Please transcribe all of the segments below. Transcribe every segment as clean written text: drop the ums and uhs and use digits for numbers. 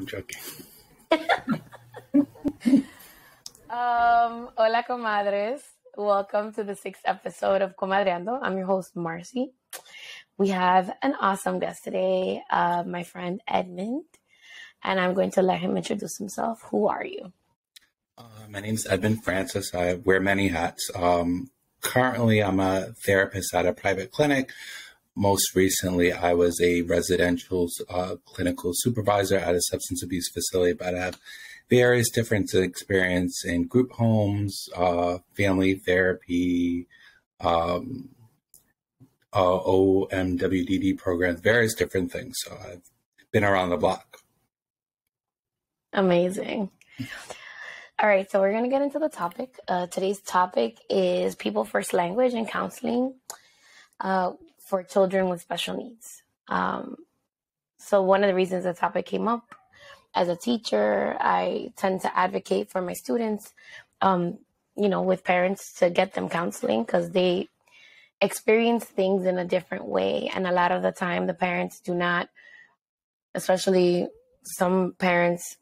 joking. Hola Comadres. Welcome to the 6th episode of Comadreando. I'm your host, Marcy. We have an awesome guest today, my friend Edmund, and I'm going to let him introduce himself. Who are you? My name is Edmund Francis. I wear many hats. Currently, I'm a therapist at a private clinic. Most recently, I was a residential clinical supervisor at a substance abuse facility, but I have various different experience in group homes, family therapy, OMWDD programs, various different things. So I've been around the block. Amazing. All right, so we're going to get into the topic. Today's topic is people first language and counseling for children with special needs. So one of the reasons the topic came up, as a teacher, I tend to advocate for my students, with parents to get them counseling because they experience things in a different way. And a lot of the time, the parents do not, especially some parents,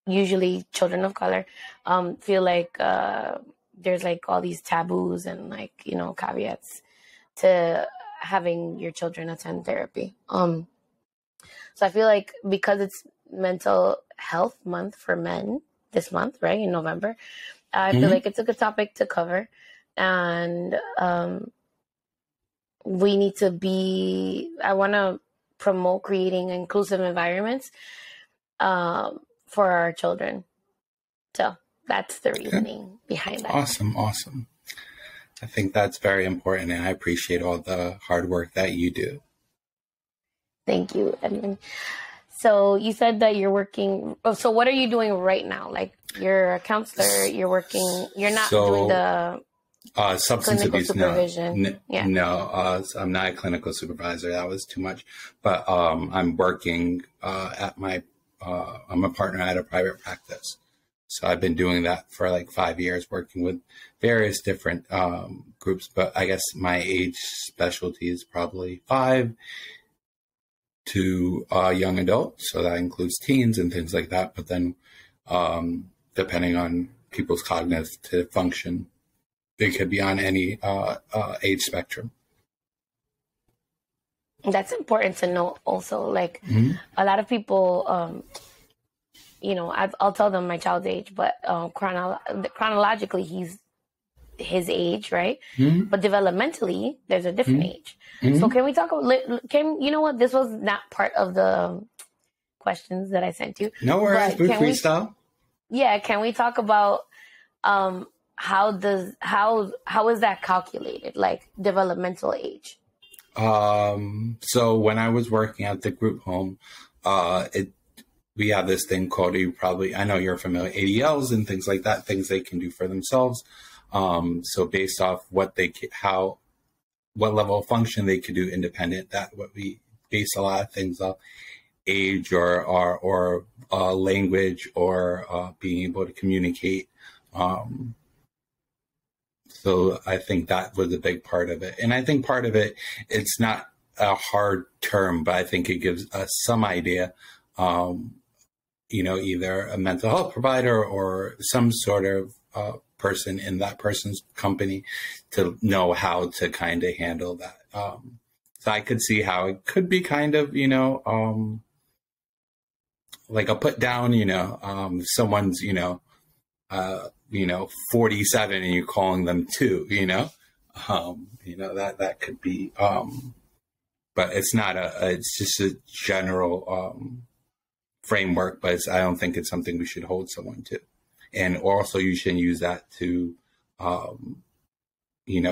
usually children of color, feel like there's like all these taboos and caveats to having your children attend therapy. So I feel like because it's Mental Health Month for men this month, right, in November, I feel like it's a good topic to cover. And we need to I want to promote creating inclusive environments for our children. So that's the reasoning behind that. Awesome. I think that's very important, and I appreciate all the hard work that you do. Thank you, Edmund. So you said that you're working. Oh, so what are you doing right now? Like you're a counselor. You're working. You're not doing the substance abuse supervision. No, I'm not a clinical supervisor. That was too much. But I'm working at my. I'm a partner at a private practice. So I've been doing that for like 5 years, working with various different groups. But I guess my age specialty is probably 5 to young adults. So that includes teens and things like that. But then depending on people's cognitive function, they could be on any age spectrum. That's important to know also. Like a lot of people, I'll tell them my child's age, but chronologically he's his age, right? But developmentally, there's a different age. So can we talk you know what? This was not part of the questions that I sent you. No worries, we freestyle. Can we talk about how is that calculated, like developmental age? So when I was working at the group home, we have this thing called, I know you're familiar, ADLs and things like that, things they can do for themselves. So based off what level of function they could do independent, that what we base a lot of things off, age or language or being able to communicate. So I think that was a big part of it. And I think part of it, it's not a hard term, but I think it gives us some idea, either a mental health provider or some sort of person in that person's company to know how to kind of handle that. So I could see how it could be kind of, like a put down, someone's, 47 and you're calling them 2, that could be, but it's not it's just a general framework, but I don't think it's something we should hold someone to. And also you shouldn't use that to,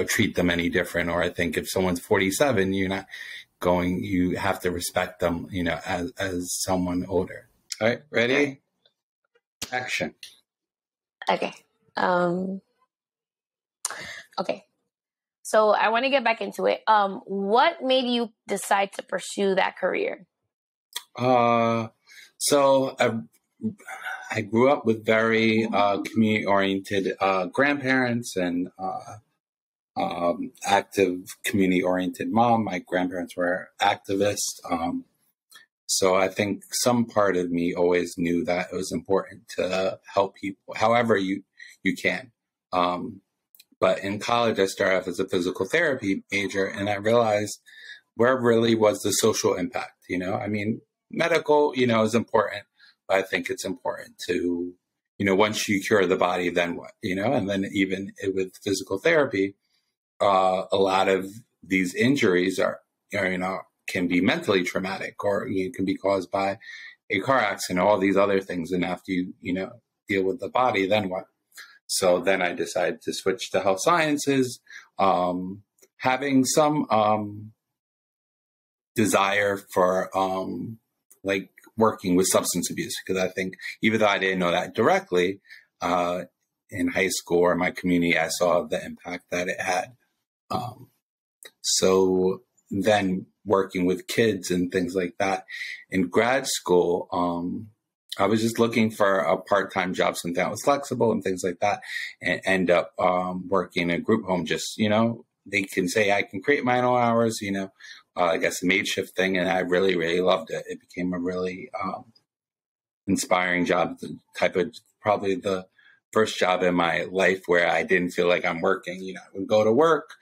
treat them any different. Or I think if someone's 47, you have to respect them, as someone older. All right, ready? Action. Okay. Okay. So I want to get back into it. What made you decide to pursue that career? So I grew up with very community-oriented grandparents and active community-oriented mom. My grandparents were activists. So I think some part of me always knew that it was important to help people however you can. But in college, I started off as a physical therapy major, and I realized where really was the social impact. I mean, medical, is important, but I think it's important to, once you cure the body, then what, and then even with physical therapy, a lot of these injuries are, can be mentally traumatic, or can be caused by a car accident, all these other things. And after you, deal with the body, then what? So then I decided to switch to health sciences, having some desire for like working with substance abuse, because I think even though I didn't know that directly in high school or my community, I saw the impact that it had. So then working with kids and things like that in grad school, I was just looking for a part-time job, something that was flexible and things like that, and end up working in a group home. Just, they can say I can create my own hours, I guess a maid shift thing. And I really, really loved it. It became a really inspiring job, the type of probably the first job in my life where I didn't feel like I'm working. I would go to work,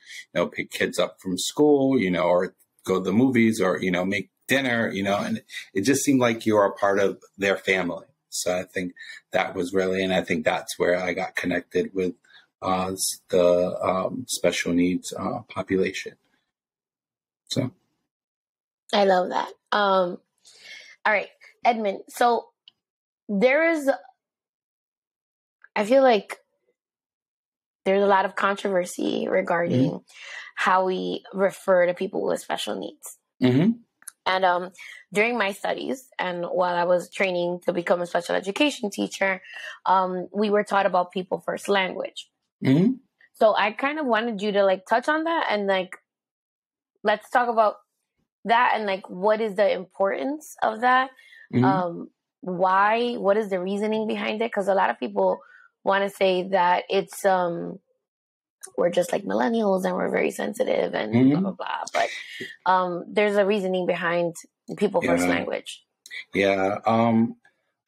pick kids up from school, or go to the movies, or, make dinner, and it just seemed like you were a part of their family. So I think that was really, and I think that's where I got connected with the special needs population. So. I love that. All right, Edmund. So I feel like there's a lot of controversy regarding how we refer to people with special needs. Mm-hmm. And during my studies and while I was training to become a special education teacher, we were taught about people first language. Mm-hmm. So I kind of wanted you to touch on that and let's talk about that and what is the importance of that? Mm-hmm. Why? What is the reasoning behind it? Because a lot of people want to say that it's we're just like millennials and we're very sensitive and blah blah blah. But there's a reasoning behind people first language. Yeah.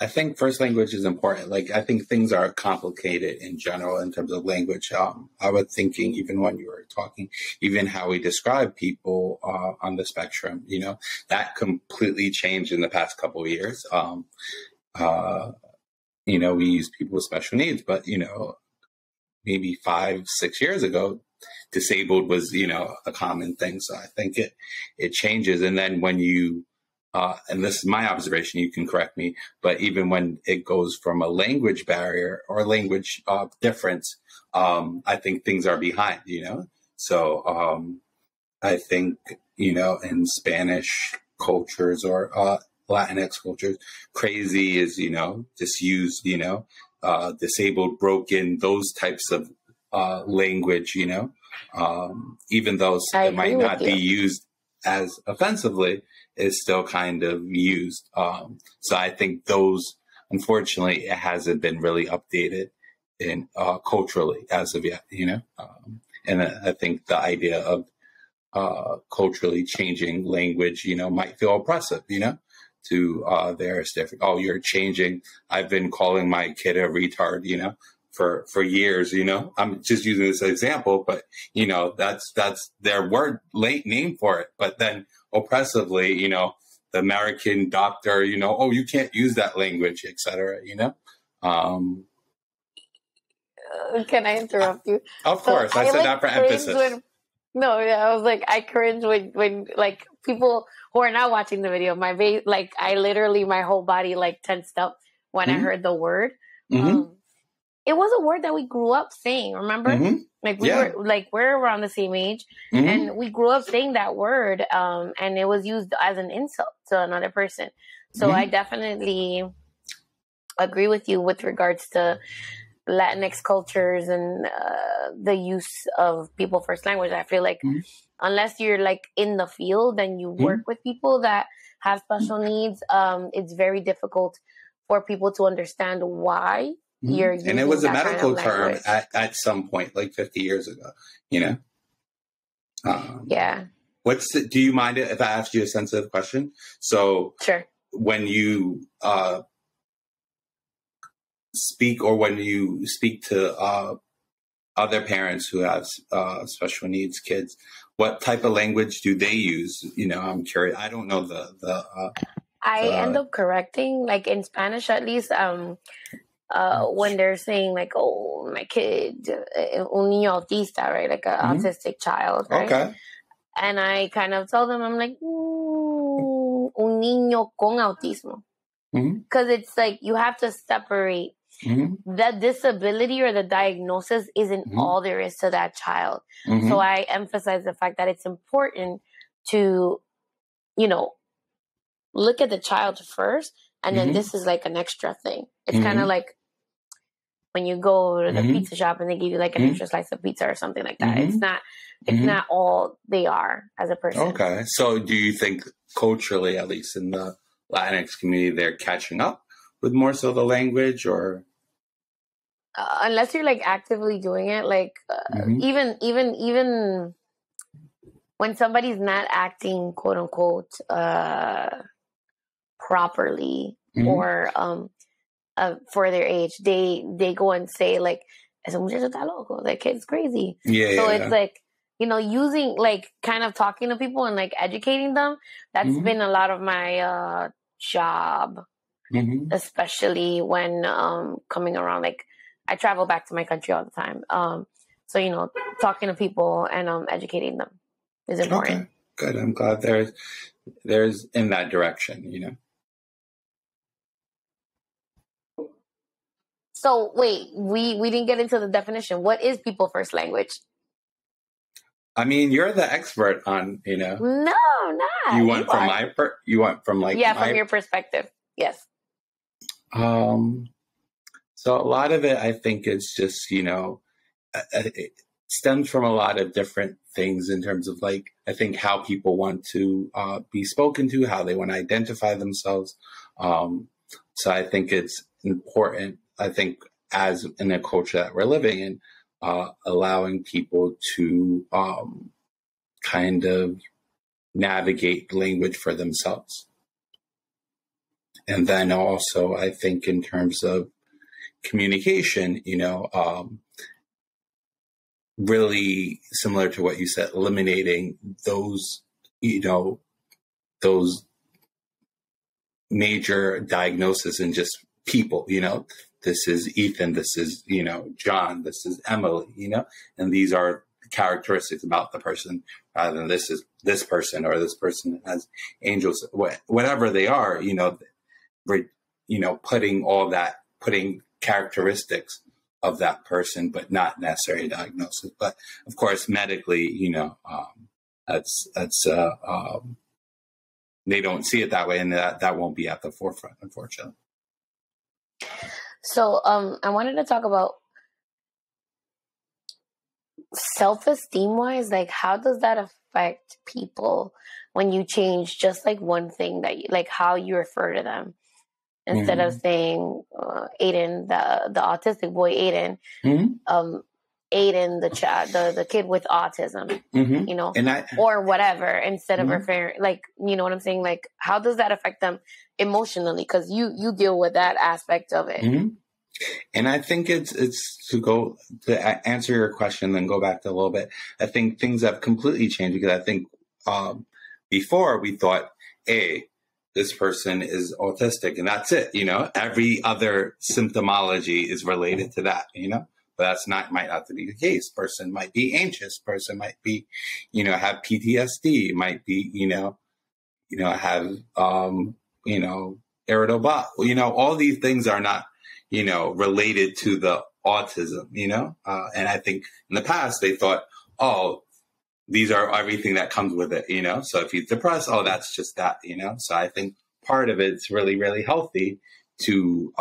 I think first language is important. I think things are complicated in general in terms of language. I was thinking, even when you were talking, even how we describe people on the spectrum, that completely changed in the past couple of years. We use people with special needs, but, maybe 5-6 years ago, disabled was, a common thing. So I think it changes. And then when you, and this is my observation, you can correct me, but even when it goes from a language barrier or language difference, I think things are behind, So I think, in Spanish cultures or Latinx cultures, crazy is, just used, disabled, broken, those types of language, even though it might not be used as offensively, is still kind of used. So I think those, unfortunately, it hasn't been really updated in culturally as of yet, and I think the idea of culturally changing language, might feel oppressive, to their different. Oh, you're changing. I've been calling my kid a retard, for years, I'm just using this example, but that's their word late name for it. But then oppressively, the American doctor, oh, you can't use that language, etc. Can I interrupt you? Of course, so I said that for emphasis. I was I cringe when people who are not watching the video, my face, I literally, my whole body tensed up when I heard the word. It was a word that we grew up saying, remember? We're around the same age and we grew up saying that word. And it was used as an insult to another person. So I definitely agree with you with regards to Latinx cultures and the use of people first language. I feel unless you're in the field and you work with people that have special needs, it's very difficult for people to understand why you're using and it was a medical kind of term at some point, 50 years ago, Yeah. Do you mind if I ask you a sensitive question? So Sure. when you speak, or when you speak to other parents who have special needs kids, what type of language do they use? I'm curious. I don't know I end up correcting, like in Spanish at least, when they're saying like, oh, my kid, un niño autista, right? Like an autistic child, right? Okay. And I kind of tell them, I'm like, un niño con autismo. Because it's like you have to separate the disability or the diagnosis isn't all there is to that child. So I emphasize the fact that it's important to, look at the child first, and then this is like an extra thing. It's kind of like when you go to the pizza shop and they give you like an extra slice of pizza or something like that. It's not all they are as a person. Okay. So do you think culturally, at least in the Latinx community, they're catching up with more so the language, or? Unless you're like actively doing it, like even when somebody's not acting quote unquote properly or for their age, they go and say like, "Ese muchacho está loco, that kid's crazy." So it's like, using like kind of talking to people and like educating them. That's been a lot of my job, especially when coming around. Like I travel back to my country all the time. So talking to people and educating them is important. Okay. Good. I'm glad there's in that direction, So wait, we didn't get into the definition. What is people first language? I mean, you're the expert on, No, not. You want from like from your perspective. Yes. So a lot of it, I think, is just, it stems from a lot of different things in terms of like, I think how people want to be spoken to, how they want to identify themselves. So I think it's important, I think, as in a culture that we're living in, allowing people to kind of navigate language for themselves. And then also, I think in terms of communication, really similar to what you said, eliminating those, those major diagnoses and just people, this is Ethan, this is, John, this is Emily, and these are characteristics about the person rather than this is this person, or this person has angels, whatever they are, putting characteristics of that person, but not necessarily diagnosis. But of course, medically, that's they don't see it that way, and that won't be at the forefront, unfortunately. So I wanted to talk about self-esteem wise, like how does that affect people when you change just like one thing that like how you refer to them? Instead of saying Aiden, the autistic boy Aiden, Aiden, the kid with autism, or whatever, instead of referring, like, you know what I'm saying? Like, how does that affect them emotionally? Because you deal with that aspect of it. And I think it's to answer your question, then go back to a little bit. I think things have completely changed, because I think before we thought, this person is autistic and that's it, every other symptomology is related to that, but that's might not be the case. Person might be anxious, person might be, have PTSD, might be, have, irritable, all these things are not, related to the autism, and I think in the past they thought, these are everything that comes with it, so if he's depressed, that's just that, so I think part of it's really, really healthy to,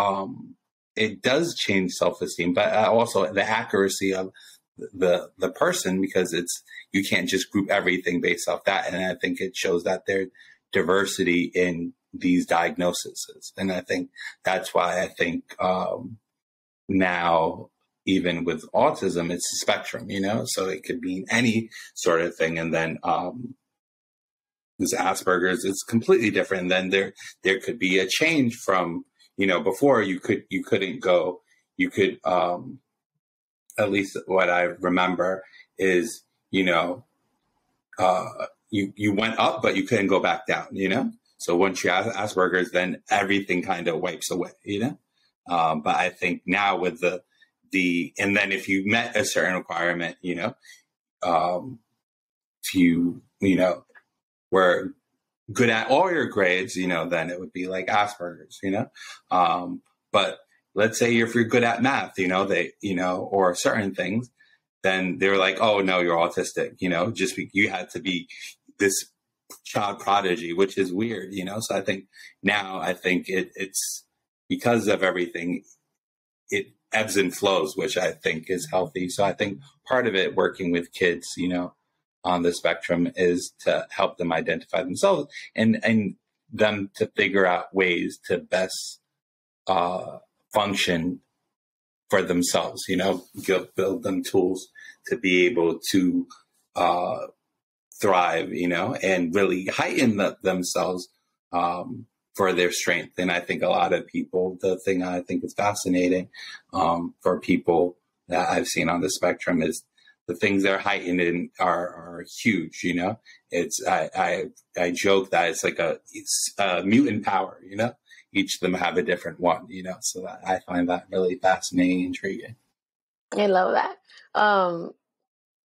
it does change self-esteem, but also the accuracy of the person, because you can't just group everything based off that. And I think it shows that there's diversity in these diagnoses. And I think that's why I think now, even with autism, it's a spectrum, so it could be any sort of thing. And then this Asperger's, it's completely different. Then there could be a change from, before you couldn't go, you could, at least what I remember is, you went up, but you couldn't go back down, So once you have Asperger's, then everything kind of wipes away, But I think now with and then if you met a certain requirement, if you, were good at all your grades, then it would be like Asperger's, but let's say if you're good at math, or certain things, then they're like, oh no, you're autistic, you had to be this child prodigy, which is weird, So I think it's because of everything, it ebbs and flows, which I think is healthy. So I think part of it working with kids, on the spectrum is to help them identify themselves and them to figure out ways to best function for themselves, build them tools to be able to thrive, and really heighten themselves for their strength. And I think a lot of people, the thing I think is fascinating for people that I've seen on the spectrum is the things they're heightened in are huge, It's I joke that it's like it's a mutant power, Each of them have a different one, So that I find that really fascinating, intriguing. I love that.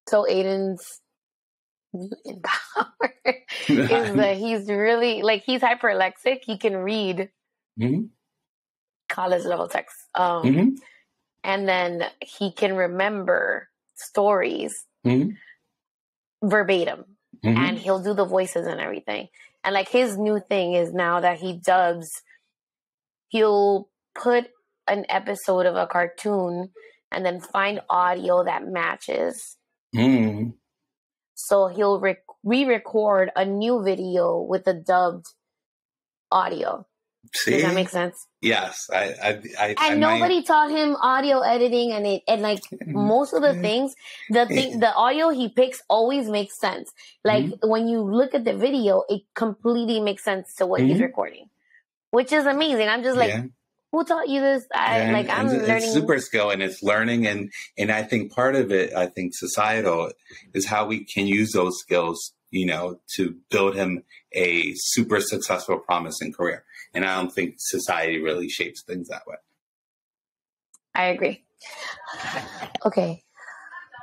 So Aiden's mutant power is that he's really he's hyperlexic. He can read college level text, and then he can remember stories verbatim, and he'll do the voices and everything. And his new thing is now that he dubs, he'll put an episode of a cartoon and then find audio that matches. So he'll re-record a new video with the dubbed audio. See? Does that make sense? Yes. And nobody taught him audio editing, and most of the things, the audio he picks always makes sense. When you look at the video, it completely makes sense to what he's recording, which is amazing. I'm just who taught you this? I'm learning. It's super skill, and it's learning, and I think part of it, I think societal, is how we can use those skills, to build him a super successful, promising career. And I don't think society really shapes things that way. I agree. Okay.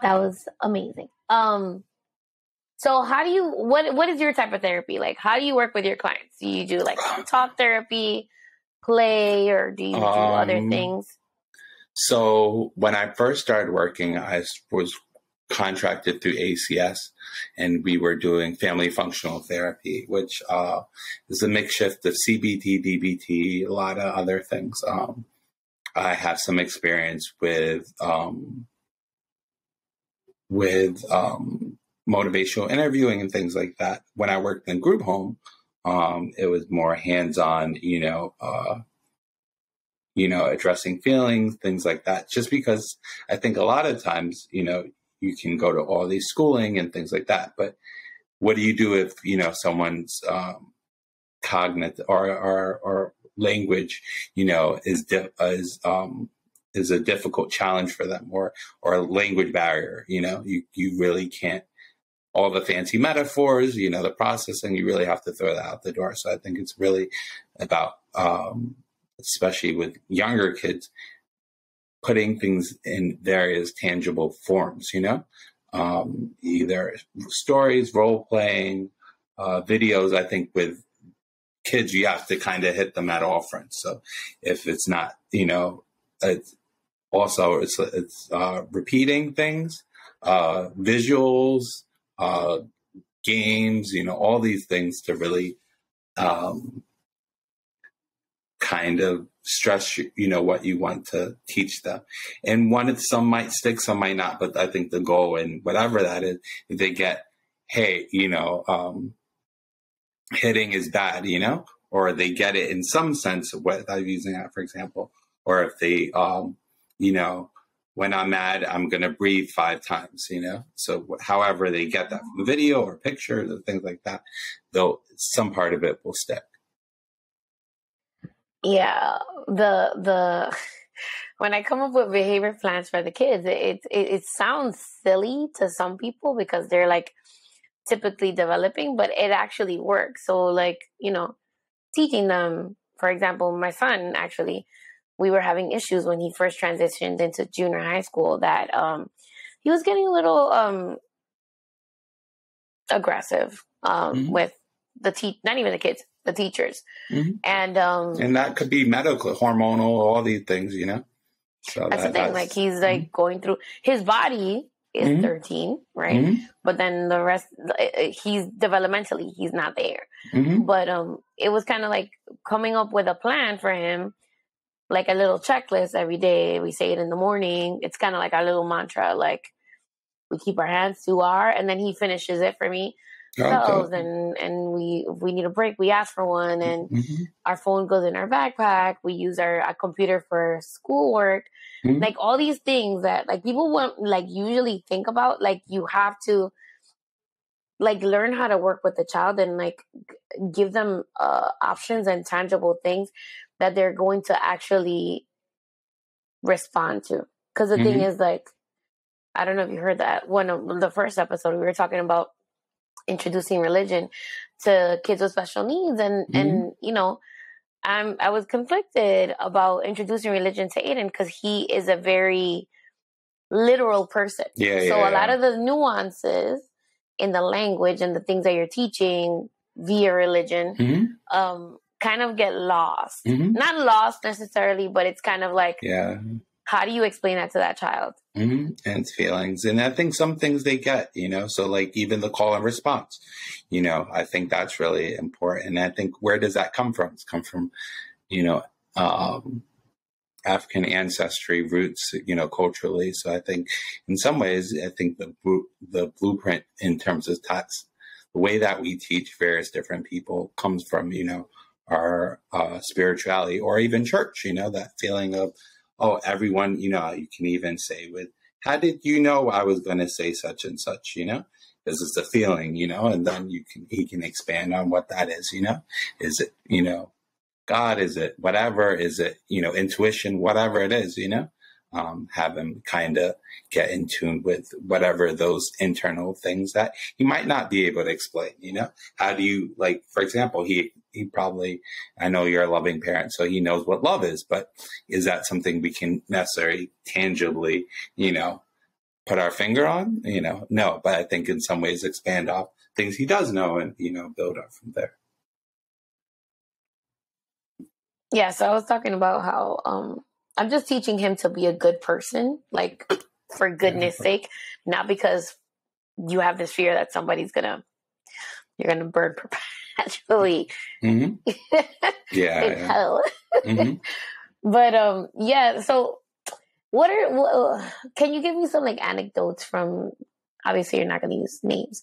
That was amazing. So how do you, what is your type of therapy? How do you work with your clients? Do you do talk therapy, play, or do you do other things? So when I first started working, I was contracted through ACS, and we were doing family functional therapy, which is a makeshift of CBT, DBT, a lot of other things. I have some experience with motivational interviewing and things like that. When I worked in group home, it was more hands-on, addressing feelings, things like that. Just because I think a lot of times, you can go to all these schooling and things like that, but what do you do if someone's cognitive or language is a difficult challenge for them, or a language barrier? You really can't, all the fancy metaphors, the processing, you really have to throw that out the door. So I think it's really about especially with younger kids, putting things in various tangible forms, either stories, role playing, videos. I think with kids, you have to kind of hit them at all fronts. So if it's not, it's also, it's repeating things, visuals, games, all these things to really kind of stress, what you want to teach them. And some might stick, some might not, but I think the goal, and whatever that is, if they get, hey, hitting is bad, or they get it in some sense, what I'm using that, for example, or if they, when I'm mad, I'm going to breathe 5 times, you know? So however they get that from the video or pictures or things like that, though some part of it will stick. Yeah. The when I come up with behavior plans for the kids, it sounds silly to some people because they're like typically developing, but it actually works. So like, you know, teaching them, for example, my son actually, we were having issues when he first transitioned into junior high school that he was getting a little aggressive with not even the kids, the teachers. And that could be medical, hormonal, all these things, you know? So that's the thing. Like he's like going through, his body is 13, right? But then the rest, he's developmentally, he's not there. But it was kind of like coming up with a plan for him, like a little checklist every day. We say it in the morning. It's kind of like our little mantra, like we keep our hands to our, and then he finishes it for me. And if we need a break, we ask for one, and our phone goes in our backpack. We use our computer for schoolwork, like all these things that like people won't like usually think about. Like you have to like learn how to work with the child and like give them options and tangible things that they're going to actually respond to. Because the thing is, like, I don't know if you heard that one of the first episode, we were talking about introducing religion to kids with special needs, and you know, I was conflicted about introducing religion to Aiden because he is a very literal person. A lot of the nuances in the language and the things that you're teaching via religion kind of get lost. Not lost necessarily, but it's kind of like, how do you explain that to that child? And its feelings. And I think some things they get, you know, so like even the call and response, you know, I think that's really important. And I think where does that come from? It's come from, you know, African ancestry roots, you know, culturally. So I think in some ways, I think the blueprint in terms of the way that we teach various different people comes from, you know, our spirituality or even church, you know, that feeling of, oh, everyone, you know, you can even say with, how did you know I was going to say such and such, you know? This is the feeling, you know, and then he can expand on what that is, you know? Is it, you know, God? Is it whatever? Is it, you know, intuition? Whatever it is, you know? Have him kind of get in tune with whatever those internal things that he might not be able to explain, you know? How do you, like, for example, he probably, I know you're a loving parent, so he knows what love is, but is that something we can necessarily tangibly, you know, put our finger on? You know, no, but I think in some ways expand off things he does know and, you know, build up from there. Yeah, so I was talking about how I'm just teaching him to be a good person, like for goodness sake, not because you have this fear that you're gonna burn perpetually in hell. But so can you give me some like anecdotes from, obviously you're not going to use names,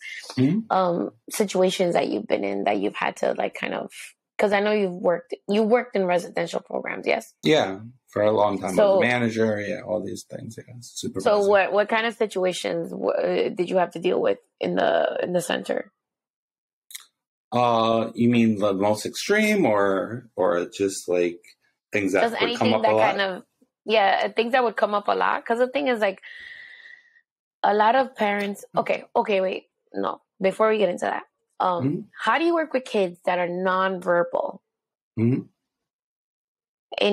situations that you've been in that you've had to like kind of, because I know you worked in residential programs, yes? Yeah, for a long time. I was a manager, all these things. Yeah, supervisor. So what kind of situations did you have to deal with in the center? You mean the most extreme or just like things that would come up a lot? Things that would come up a lot. Because the thing is, like, a lot of parents. Okay, wait, no. Before we get into that, how do you work with kids that are nonverbal in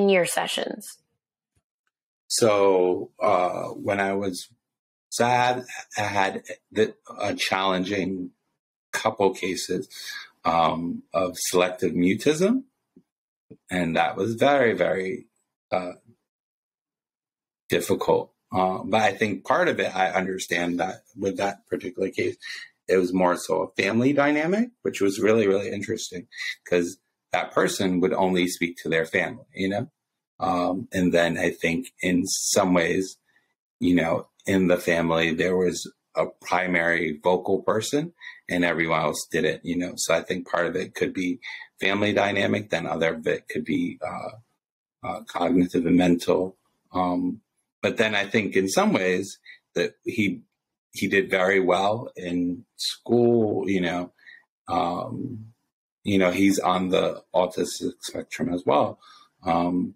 your sessions? So when I was sad, I had a challenging couple cases of selective mutism, and that was very, very difficult. But I think part of it, I understand that with that particular case, it was more so a family dynamic, which was really, really interesting because that person would only speak to their family, you know? And then I think in some ways, you know, in the family, there was a primary vocal person and everyone else didn't, you know? So I think part of it could be family dynamic, then other of it could be cognitive and mental but then I think in some ways that he did very well in school, he's on the autistic spectrum as well. And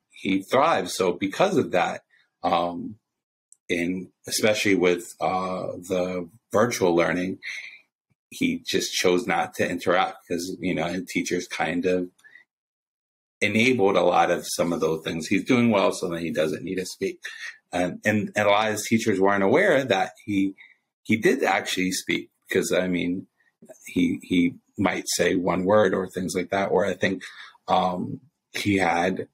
he thrives. So because of that, and especially with the virtual learning, he just chose not to interact because, and teachers kind of enabled a lot of some of those things. He's doing well, so then he doesn't need to speak. And a lot of his teachers weren't aware that he did actually speak, because, he might say one word or things like that. Or I think he had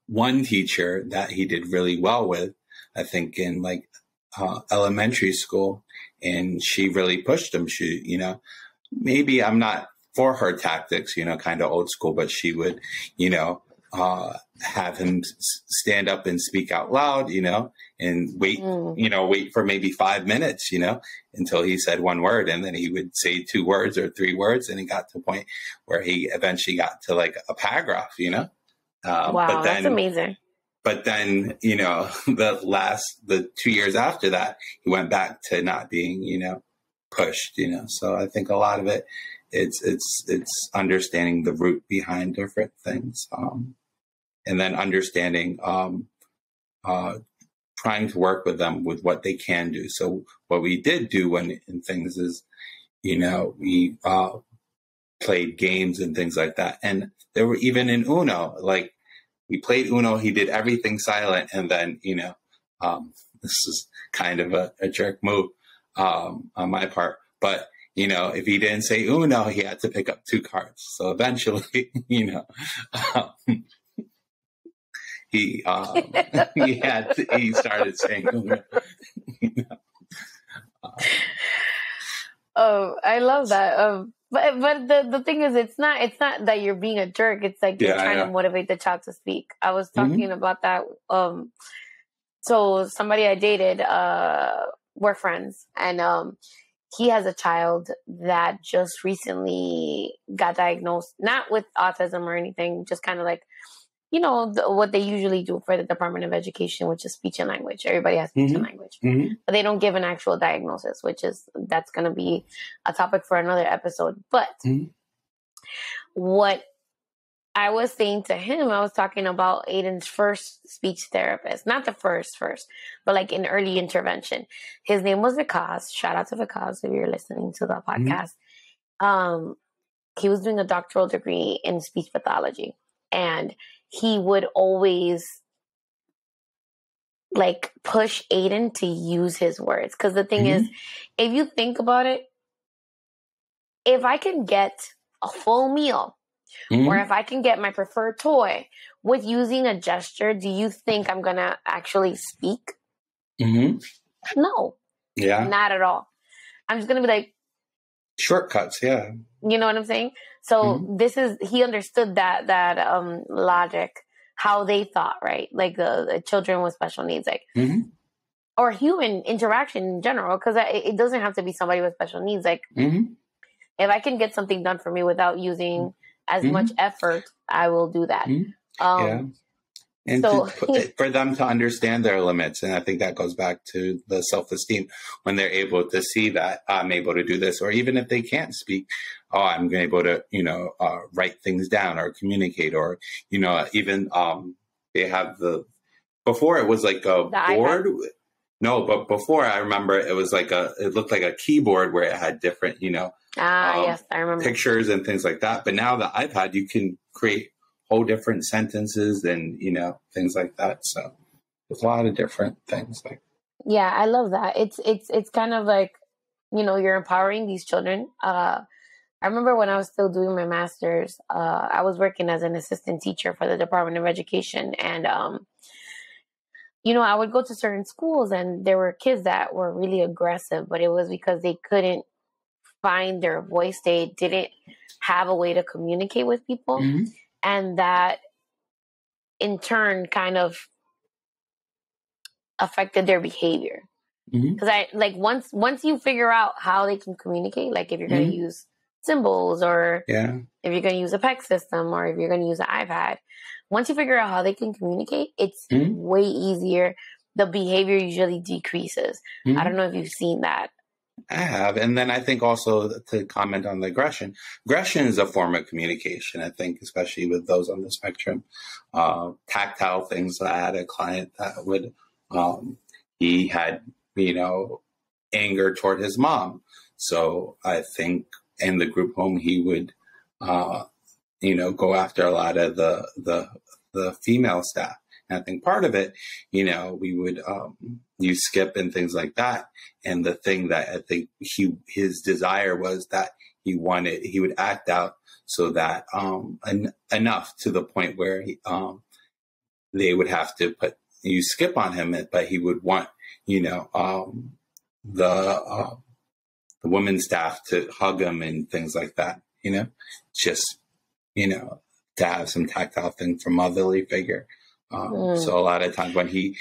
one teacher that he did really well with, I think in elementary school, and she really pushed him. She, maybe I'm not for her tactics, kind of old school, but she would, have him stand up and speak out loud, and wait, wait for maybe 5 minutes, until he said one word, and then he would say 2 words or 3 words, and he got to a point where he eventually got to like a paragraph, Wow, but then, that's amazing. But then, the 2 years after that, he went back to not being, pushed, So I think a lot of it, it's understanding the root behind different things, and then understanding, trying to work with them with what they can do. So what we did do in things is, we played games and things like that, and there were even in Uno, like we played Uno. He did everything silent, and then this is kind of a jerk move on my part, but. If he didn't say Uno, he had to pick up 2 cards. So eventually, he started saying Uno. Oh, I love that. But the thing is, it's not that you're being a jerk. It's like you're trying to motivate the child to speak. I was talking about that. So somebody I dated, we're friends, and he has a child that just recently got diagnosed, not with autism or anything, just kind of like, what they usually do for the Department of Education, which is speech and language. Everybody has speech and language, but they don't give an actual diagnosis, that's going to be a topic for another episode. But what I was saying to him, I was talking about Aiden's first speech therapist, not the first, but like in early intervention. His name was Vikas. Shout out to Vikas if you're listening to the podcast. He was doing a doctoral degree in speech pathology, and he would always like push Aiden to use his words. Because the thing is, if you think about it, if I can get a full meal, or if I can get my preferred toy with using a gesture, do you think I'm going to actually speak? No. Yeah. Not at all. I'm just going to be like... Shortcuts, yeah. You know what I'm saying? So he understood that logic, how they thought, right? Like the children with special needs, like, or human interaction in general, because it doesn't have to be somebody with special needs. Like, if I can get something done for me without using as much effort, I will do that. And so, for them to understand their limits. And I think that goes back to the self-esteem, when they're able to see that I'm able to do this, or even if they can't speak, I'm able to, write things down or communicate, or, even they have before it was like a board. iPad? No, but before, I remember it was like it looked like a keyboard where it had different, yes, I remember, pictures and things like that. But now the iPad, you can create whole different sentences and, things like that. So there's a lot of different things. Yeah, I love that. It's kind of like, you're empowering these children. I remember when I was still doing my master's, I was working as an assistant teacher for the Department of Education. And, I would go to certain schools and there were kids that were really aggressive, but it was because they couldn't find their voice. They didn't have a way to communicate with people. And that in turn kind of affected their behavior. Because once you figure out how they can communicate, like if you're going to use symbols, or Yeah. if you're going to use a PEC system, or if you're going to use an iPad. Once you figure out how they can communicate, it's way easier. The behavior usually decreases. I don't know if you've seen that. I have. And then I think also to comment on the aggression is a form of communication, I think, especially with those on the spectrum. Tactile things. I had a client that would, he had, anger toward his mom. So I think in the group home, he would, go after a lot of the female staff. And I think part of it, we would use skip and things like that. And the thing that I think his desire was that he would act out so that enough to the point where they would have to use skip on him, but he would want, the women's staff to hug him and things like that, just, to have some tactile thing from motherly figure. So a lot of times when he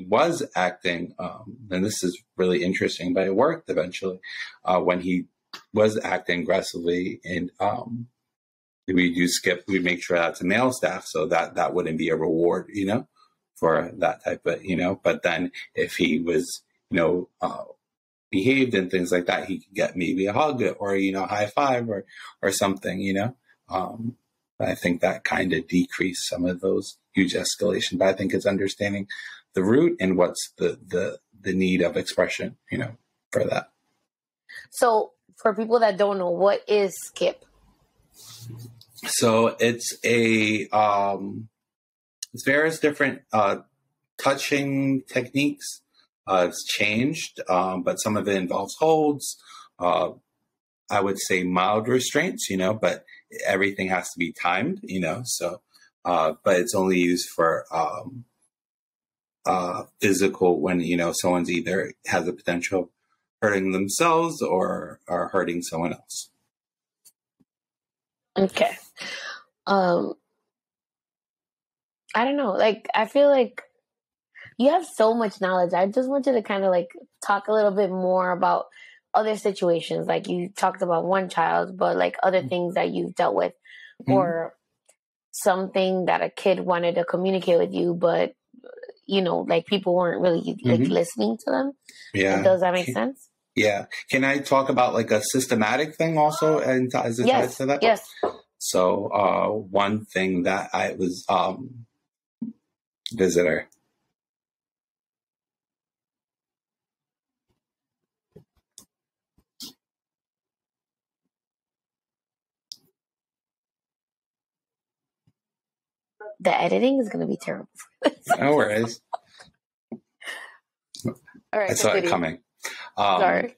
was acting, and this is really interesting, but it worked eventually, when he was acting aggressively, and we do skip, we make sure that's a male staff, so that wouldn't be a reward, for that type of, but then if he was, behaved and things like that, he could get maybe a hug or, high five or something, I think that kind of decreased some of those huge escalation, but I think it's understanding the root and what's the need of expression, for that. So for people that don't know, what is skip? So it's it's various different touching techniques. It's changed, but some of it involves holds. I would say mild restraints, but everything has to be timed, so, but it's only used for, physical when, someone's either has the potential of hurting themselves or hurting someone else. Okay. I don't know. I feel like you have so much knowledge. I just want you to kind of talk a little bit more about other situations. Like you talked about one child, but other things that you've dealt with, or something that a kid wanted to communicate with you, but people weren't really listening to them. Yeah. Does that make sense? Yeah. Can I talk about a systematic thing also? And as it ties to that? Yes. So one thing that I was visitor. The editing is going to be terrible. No worries. All right. I saw it coming. Sorry.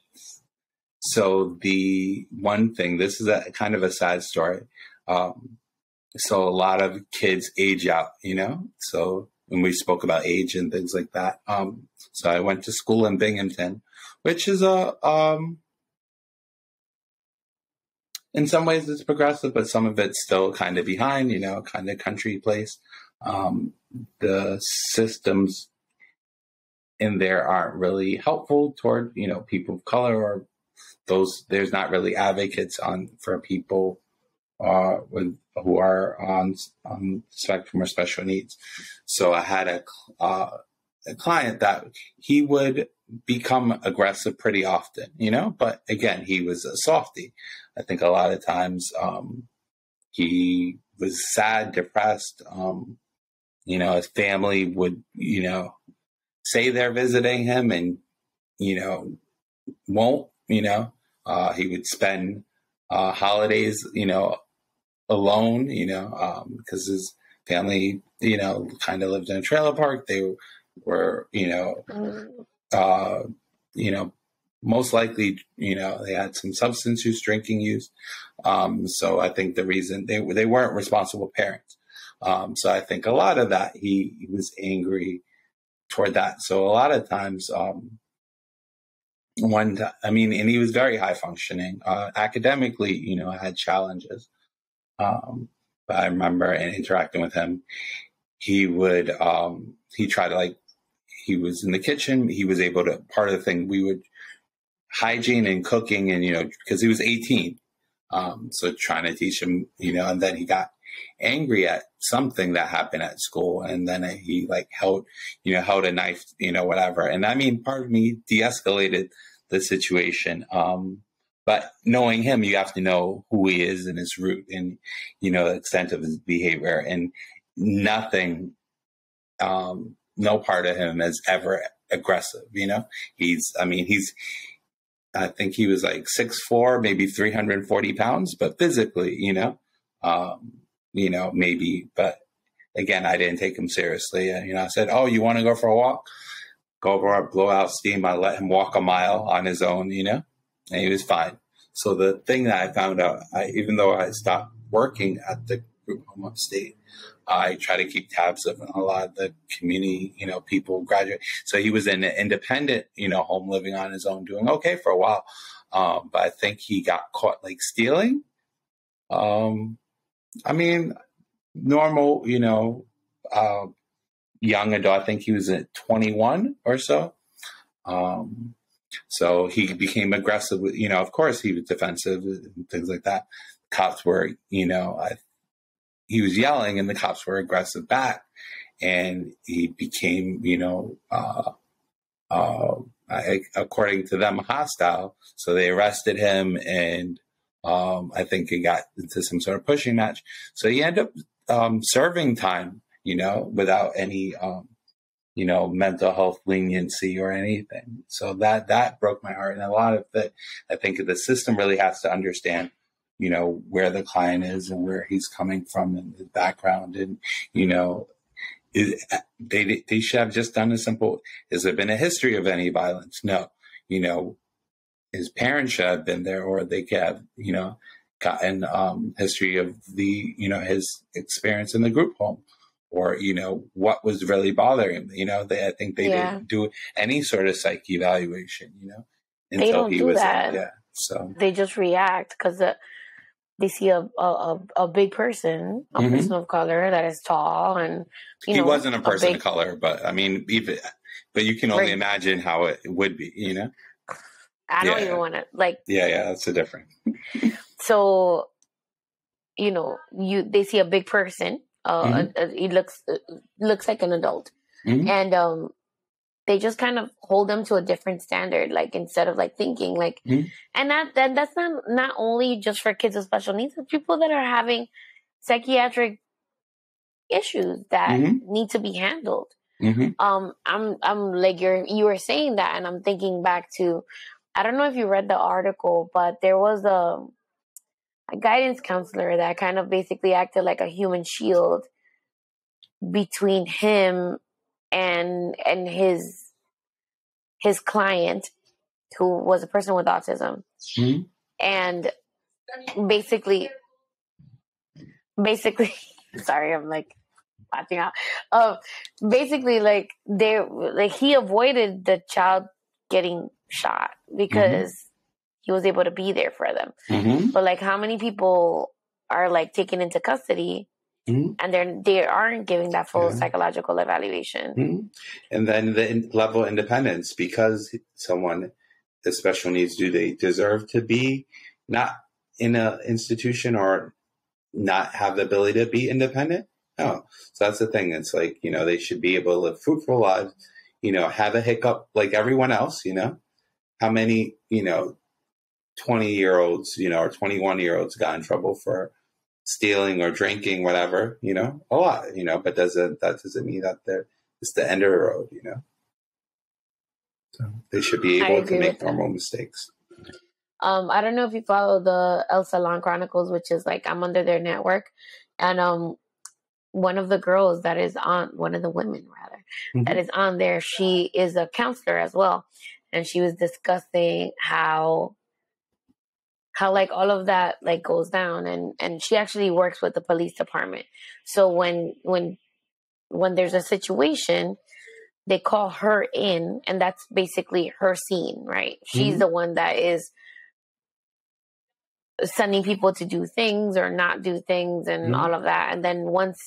So the one thing, this is a kind of a sad story. So a lot of kids age out, so when we spoke about age and things like that. So I went to school in Binghamton, which is in some ways it's progressive, but some of it's still kind of behind, kind of country place. The systems in there aren't really helpful toward, people of color, or there's not really advocates for people who are on spectrum or special needs. So I had a client that he would become aggressive pretty often, but again, he was a softie. I think a lot of times he was sad, depressed. His family would, say they're visiting him and, won't, he would spend holidays, alone, because his family, kind of lived in a trailer park. They were, most likely, they had some substance use, drinking use. So I think the reason they weren't responsible parents. So I think a lot of that, he was angry toward that. So a lot of times, and he was very high functioning, academically, I had challenges. But I remember interacting with him, he would, he tried to he was in the kitchen. He was able to, part of the thing we would hygiene and cooking and, because he was 18. So trying to teach him, and then he got angry at something that happened at school. And then he like held a knife, whatever. And I mean, part of me de-escalated the situation. But knowing him, you have to know who he is and his root and, the extent of his behavior, and nothing, no part of him is ever aggressive. I think he was like 6'4", maybe 340 pounds, but physically, maybe, but again, I didn't take him seriously. I said, "Oh, you want to go for a walk? Go over, blow out steam." I let him walk a mile on his own, and he was fine. So the thing that I found out, even though I stopped working at the group home upstate, I try to keep tabs of a lot of the community, people graduate. So he was in an independent, home, living on his own, doing okay for a while. But I think he got caught like stealing. I mean, normal, young adult. I think he was at 21 or so. So he became aggressive. Of course he was defensive and things like that. Cops were, he was yelling and the cops were aggressive back, and he became, according to them, hostile. So they arrested him, and I think he got into some sort of pushing match. So he ended up serving time, without any, mental health leniency or anything. So that broke my heart. And a lot of that, I think the system really has to understand, where the client is and where he's coming from and his background. And, they should have just done a simple, has there been a history of any violence? No. His parents should have been there, or they could have, gotten history of the, his experience in the group home, or, what was really bothering him. I think they didn't do any sort of psych evaluation, until they don't he do was that. So they just react because they see a big person, a person of color that is tall, and he wasn't a person of color, but I mean, but you can only imagine how it would be, I don't even want to that's a different. So, they see a big person. He looks like an adult, and they just kind of hold them to a different standard, like instead of like thinking like, and that's not only just for kids with special needs, but people that are having psychiatric issues that need to be handled. I'm like you were saying that, and I'm thinking back to, I don't know if you read the article, but there was a guidance counselor that kind of basically acted like a human shield between him and his client, who was a person with autism. And basically sorry, I'm like laughing out. Basically, like he avoided the child getting shot because he was able to be there for them. But like, how many people are like taken into custody and they aren't giving that full psychological evaluation? And then the level of independence, because someone with special needs, do they deserve to be not in an institution or not have the ability to be independent? No. So that's the thing. It's like, they should be able to live fruitful lives, have a hiccup like everyone else. How many, 20-year-olds, or 21-year-olds got in trouble for stealing or drinking, whatever, a lot, but that doesn't mean that it's the end of the road, So they should be able to make normal mistakes. I don't know if you follow the El Salon Chronicles, which is like, I'm under their network, and one of the girls that is on, one of the women rather, that is on there, she is a counselor as well, and she was discussing how like all of that like goes down, and she actually works with the police department. So when there's a situation, they call her in, and that's basically her scene, right? She's the one that is sending people to do things or not do things and all of that. And then once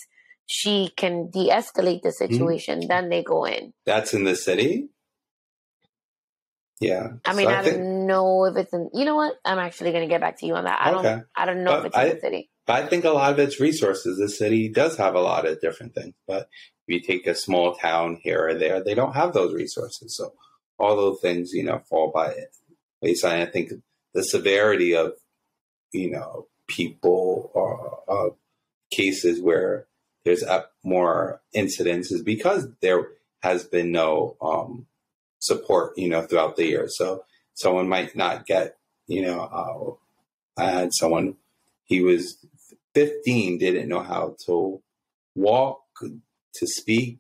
she can de-escalate the situation, then they go in. That's in the city? Yeah. I mean, I don't know if it's in, you know what? I'm actually going to get back to you on that. I don't know if it's in the city. I think a lot of its resources, the city does have a lot of different things, but if you take a small town here or there, they don't have those resources. So all those things, fall by it. Based on, I think, the severity of, people or cases where there's more incidents is because there has been no support, throughout the year. So someone might not get, I had someone, he was 15, didn't know how to walk, to speak,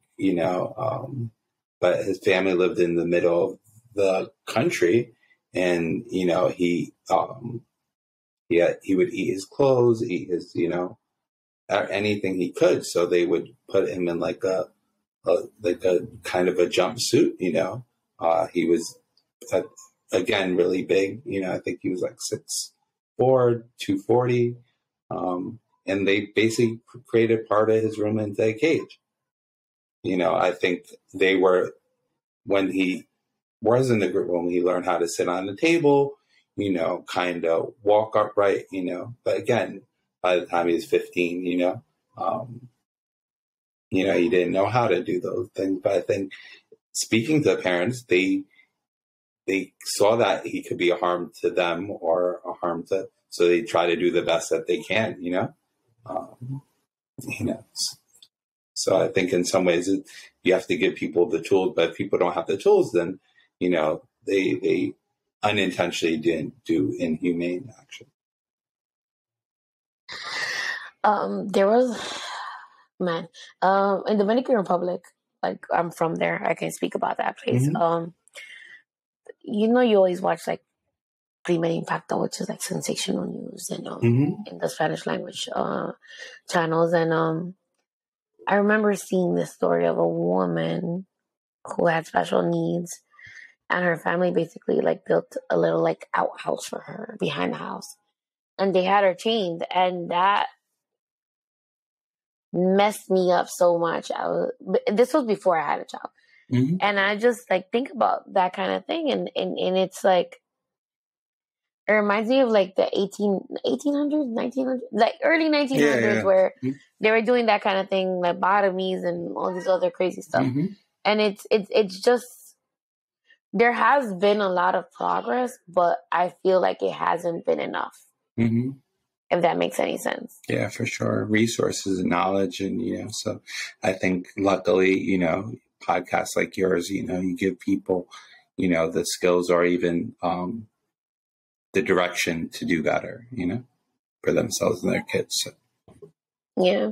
but his family lived in the middle of the country, and he would eat his clothes, eat his anything he could. So they would put him in like a kind of a jumpsuit. He was again really big. I think he was like 6'4", 240. And they basically created part of his room into a cage. I think they were, when he was in the group room, he learned how to sit on the table, kind of walk upright, but again, by the time he was 15, he didn't know how to do those things. But I think speaking to parents, they saw that he could be a harm to them or a harm to, so they try to do the best that they can, So I think in some ways you have to give people the tools, but if people don't have the tools, then, they unintentionally didn't do inhumane action. There was, in Dominican Republic, like I'm from there, I can speak about that place. Mm-hmm. You always watch like Primer Impacto, which is like sensational news, and in the Spanish language channels. And I remember seeing this story of a woman who had special needs, and her family basically like built a little like outhouse for her behind the house, and they had her chained, and that messed me up so much. This was before I had a child. Mm-hmm. And I just like think about that kind of thing, and it's like, it reminds me of like the 1800s, 1900s, like early 1900s, where they were doing that kind of thing, like lobotomies and all this other crazy stuff. Mm-hmm. And it's just, there has been a lot of progress, but I feel like it hasn't been enough. Mm-hmm. If that makes any sense. Yeah, for sure. Resources and knowledge. And, so I think luckily, podcasts like yours, you give people, the skills or even the direction to do better, for themselves and their kids. So. Yeah.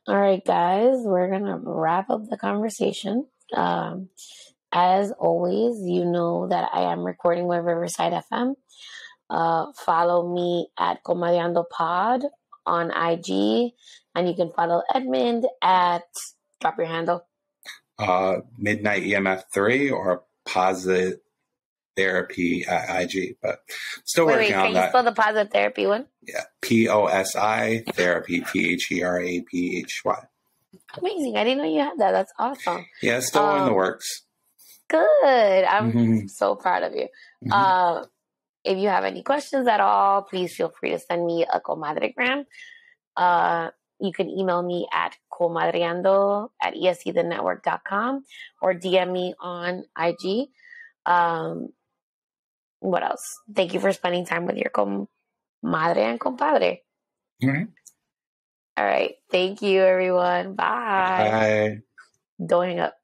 All right, guys, we're going to wrap up the conversation. As always, you know that I am recording with Riverside FM. Follow me at Comadreando Pod on IG, and you can follow Edmund at, drop your handle. Midnight EMF 3 or Positive Therapy at IG, but still working on that. Can you spell the Positive Therapy one? Yeah, POSI Therapy, THERAPHY. Amazing! I didn't know you had that. That's awesome. Yeah, still in the works. Good. I'm so proud of you. Mm-hmm. If you have any questions at all, please feel free to send me a Comadre-Gram. You can email me at comadreando@escthenetwork.com or DM me on IG. What else? Thank you for spending time with your comadre and compadre. All right. All right. Thank you, everyone. Bye. Bye. Don't hang up.